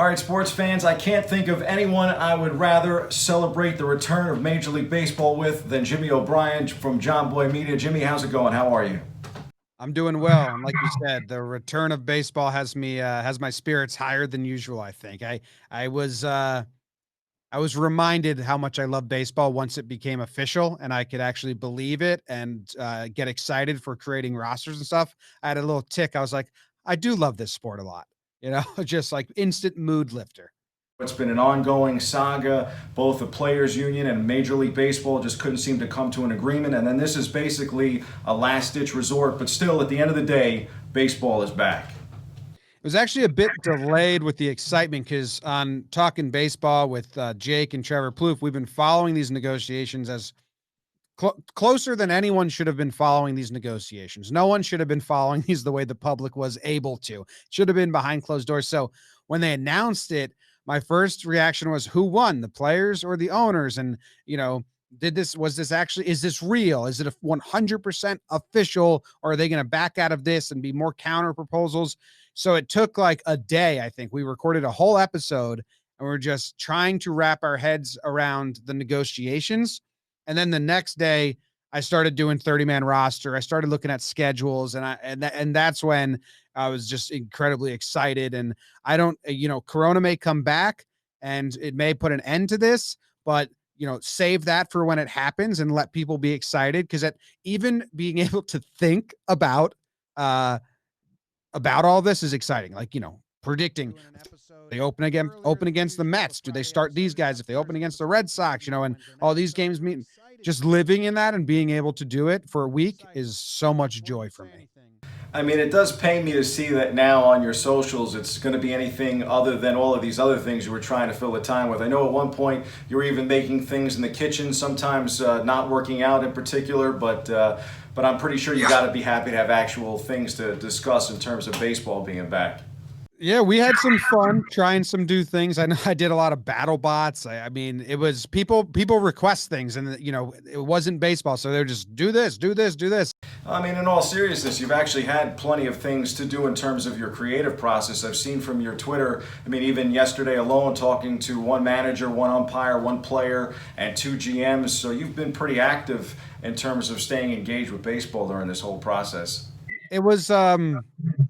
All right, sports fans, I can't think of anyone I would rather celebrate the return of Major League Baseball with than Jimmy OBrien from Jomboy Media. Jimmy, how's it going? How are you? I'm doing well, and like you said, the return of baseball has my spirits higher than usual. I think I was I was reminded how much I love baseball once it became official, and I could actually believe it and get excited for creating rosters and stuff. I had a little tick. I was like, I do love this sport a lot, just like instant mood lifter. It's been an ongoing saga. Both the Players Union and Major League Baseball just couldn't seem to come to an agreement. And then this is basically a last ditch resort. But still, at the end of the day, baseball is back. It was actually a bit delayed with the excitement because on Talking Baseball with Jake and Trevor Plouffe, we've been following these negotiations as closer than anyone should have been following these negotiations. No one should have been following these the way the public was able to. It should have been behind closed doors. So when they announced it, my first reaction was, who won, the players or the owners? And, was this actually, is this real? Is it a 100% official, or are they going to back out of this and be more counter proposals? So it took like a day. I think we recorded a whole episode and we're just trying to wrap our heads around the negotiations. And then the next day, I started doing 30-man roster. I started looking at schedules, and that's when I was just incredibly excited. And I don't, Corona may come back and it may put an end to this, but save that for when it happens and let people be excited. Because even being able to think about all this is exciting. Like, predicting they open against the Mets. Do they start these guys if they open against the Red Sox? And all these games mean just living in that and being able to do it for a week is so much joy for me. I mean, it does pain me to see that now on your socials, it's going to be anything other than all of these other things you were trying to fill the time with. I know at one point you were even making things in the kitchen, sometimes not working out in particular, but I'm pretty sure you got to be happy to have actual things to discuss in terms of baseball being back. Yeah, we had some fun trying some new things. I know I did a lot of battle bots. I mean, it was people request things, and it wasn't baseball, so they're just do this, do this, do this. I mean, in all seriousness, you've actually had plenty of things to do in terms of your creative process. I've seen from your Twitter, I mean, even yesterday alone, talking to one manager, one umpire, one player, and two GMs. So you've been pretty active in terms of staying engaged with baseball during this whole process. It was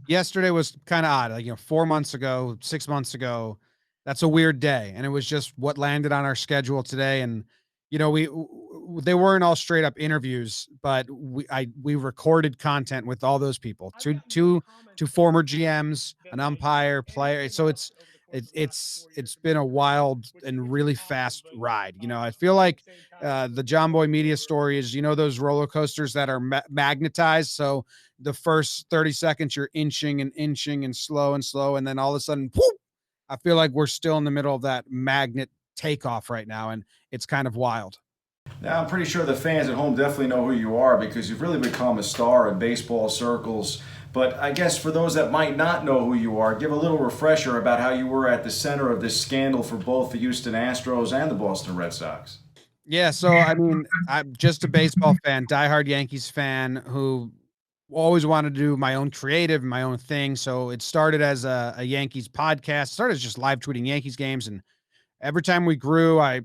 yesterday was kind of odd. Like, 4 months ago, 6 months ago, that's a weird day. And it was just what landed on our schedule today. And, they weren't all straight up interviews, but we recorded content with all those people, two former GMs, an umpire, player. So it's been a wild and really fast ride. I feel like the John Boy Media story is, those roller coasters that are magnetized. So the first 30 seconds you're inching and slow and slow, and then all of a sudden, whoop, I feel like we're still in the middle of that magnet takeoff right now, and it's kind of wild. Now, I'm pretty sure the fans at home definitely know who you are because you've really become a star in baseball circles. But I guess for those that might not know who you are, give a little refresher about how you were at the center of this scandal for both the Houston Astros and the Boston Red Sox. Yeah, so I mean, I'm just a baseball fan, diehard Yankees fan who always wanted to do my own creative, my own thing. So it started as a Yankees podcast, started as just live tweeting Yankees games, and every time we grew, I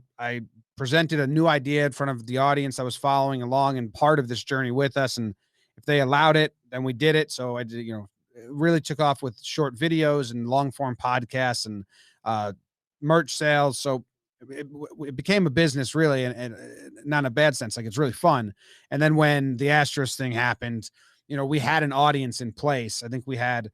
presented a new idea in front of the audience that was following along and part of this journey with us. And if they allowed it, then we did it. So I did, it really took off with short videos and long form podcasts and merch sales. So it became a business really, and not in a bad sense. Like, it's really fun. And then when the Astros thing happened, we had an audience in place. I think we had,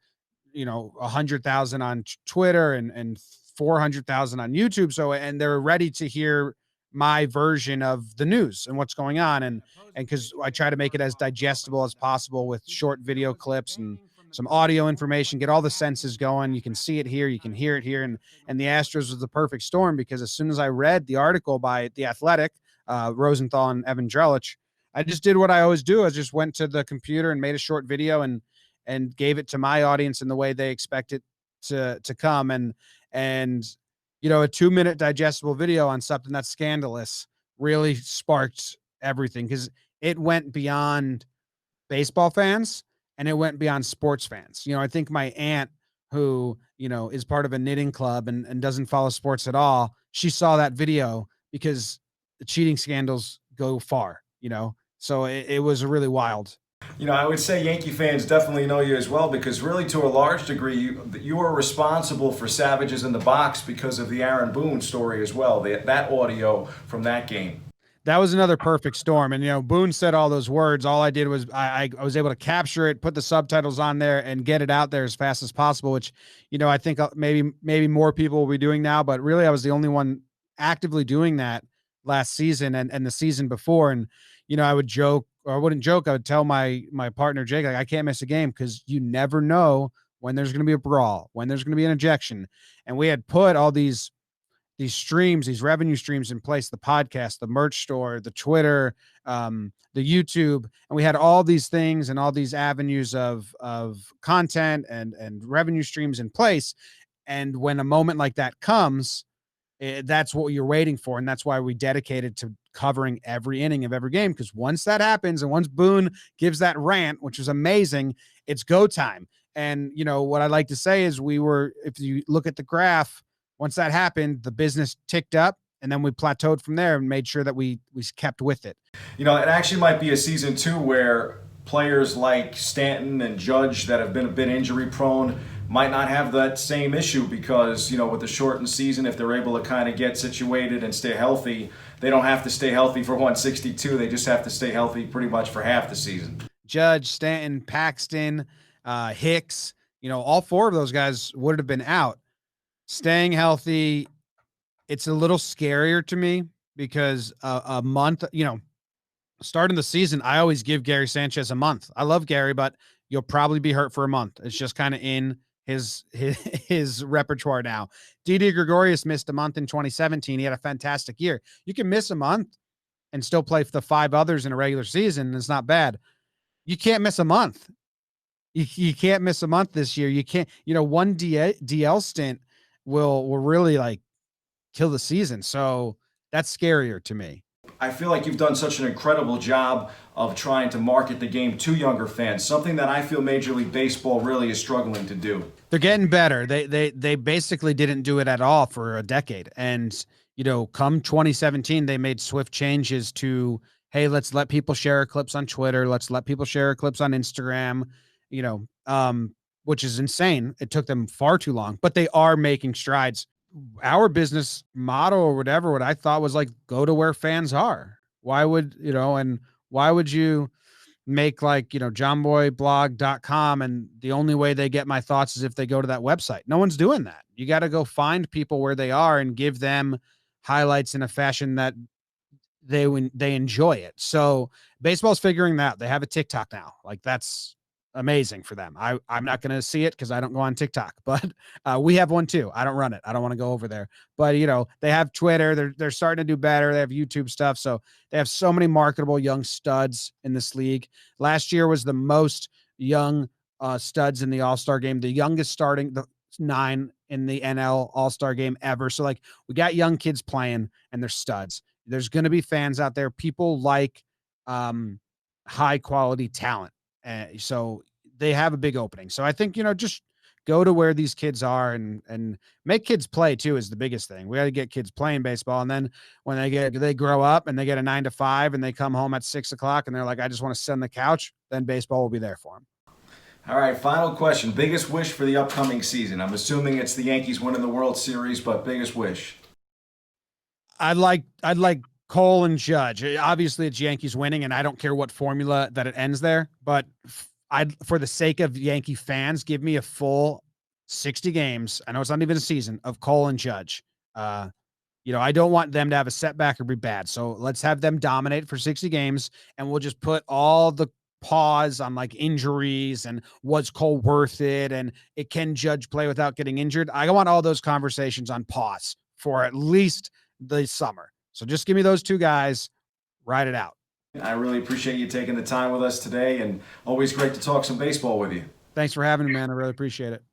100,000 on Twitter and 400,000 on YouTube. So, and they're ready to hear my version of the news and what's going on. And cause I try to make it as digestible as possible with short video clips and some audio information, get all the senses going. You can see it here, you can hear it here. And the Astros was the perfect storm because as soon as I read the article by The Athletic, Rosenthal and Evan Drellich, I just did what I always do. I just went to the computer and made a short video and gave it to my audience in the way they expect it to come. And a 2-minute digestible video on something that's scandalous really sparked everything because it went beyond baseball fans and it went beyond sports fans. I think my aunt who, is part of a knitting club and doesn't follow sports at all, she saw that video because the cheating scandals go far, So it was really wild. I would say Yankee fans definitely know you as well because, really, to a large degree, you are responsible for Savages in the Box because of the Aaron Boone story as well. That audio from that game. That was another perfect storm. And, Boone said all those words. All I did was I was able to capture it, put the subtitles on there, and get it out there as fast as possible, which, I think maybe more people will be doing now. But really, I was the only one actively doing that last season and the season before. And, I would joke, or I wouldn't joke. I would tell my partner, Jake, like, I can't miss a game because you never know when there's going to be a brawl, when there's going to be an ejection. And we had put all these streams, these revenue streams in place, the podcast, the merch store, the Twitter, the YouTube, and we had all these things and all these avenues of content and revenue streams in place. And when a moment like that comes, that's what you're waiting for. And that's why we dedicated to covering every inning of every game. Because once that happens and once Boone gives that rant, which is amazing, it's go time. And, what I like to say is if you look at the graph, once that happened, the business ticked up, and then we plateaued from there and made sure that we kept with it. It actually might be a season 2 where players like Stanton and Judge that have been a bit injury prone might not have that same issue because, with the shortened season, if they're able to kind of get situated and stay healthy, they don't have to stay healthy for 162. They just have to stay healthy pretty much for half the season. Judge, Stanton, Paxton, Hicks, all 4 of those guys would have been out. Staying healthy, it's a little scarier to me because a month, starting the season, I always give Gary Sanchez a month. I love Gary, but you'll probably be hurt for a month. It's just kind of in his repertoire now. Didi Gregorius missed a month in 2017. He had a fantastic year. You can miss a month and still play for the 5 others in a regular season. And it's not bad. You can't miss a month. You can't miss a month this year. You can't, one DL stint will really like kill the season. So that's scarier to me. I feel like you've done such an incredible job of trying to market the game to younger fans, something that I feel Major League Baseball really is struggling to do. They're getting better. They basically didn't do it at all for a decade. And, come 2017, they made swift changes to, hey, let's let people share clips on Twitter. Let's let people share clips on Instagram, which is insane. It took them far too long, but they are making strides. Our business motto or whatever, what I thought was like, go to where fans are. Why would, and why would you make like, jomboyblog.com and the only way they get my thoughts is if they go to that website? No one's doing that. You got to go find people where they are and give them highlights in a fashion that they enjoy it. So baseball's figuring that out. They have a TikTok now. Like, that's amazing for them. I'm not going to see it because I don't go on TikTok, but we have one too. I don't run it. I don't want to go over there, but they have Twitter. They're starting to do better. They have YouTube stuff. So they have so many marketable young studs in this league. Last year was the most young studs in the All-Star game, the youngest starting the 9 in the NL All-Star game ever. So like, we got young kids playing and they're studs. There's going to be fans out there. People like high quality talent. So they have a big opening. So I think, just go to where these kids are and make kids play too is the biggest thing. We got to get kids playing baseball. And then when they grow up and they get a 9 to 5 and they come home at 6 o'clock and they're like, I just want to sit on the couch, then baseball will be there for them. All right, final question. Biggest wish for the upcoming season? I'm assuming it's the Yankees winning the World Series, but biggest wish? I'd like Cole and Judge. Obviously, it's Yankees winning, and I don't care what formula that it ends there. But for the sake of Yankee fans, give me a full 60 games. I know it's not even a season of Cole and Judge. I don't want them to have a setback or be bad. So let's have them dominate for 60 games, and we'll just put all the pause on like injuries and was Cole worth it, and can Judge play without getting injured. I want all those conversations on pause for at least the summer. So just give me those 2 guys, ride it out. I really appreciate you taking the time with us today, and always great to talk some baseball with you. Thanks for having me, man. I really appreciate it.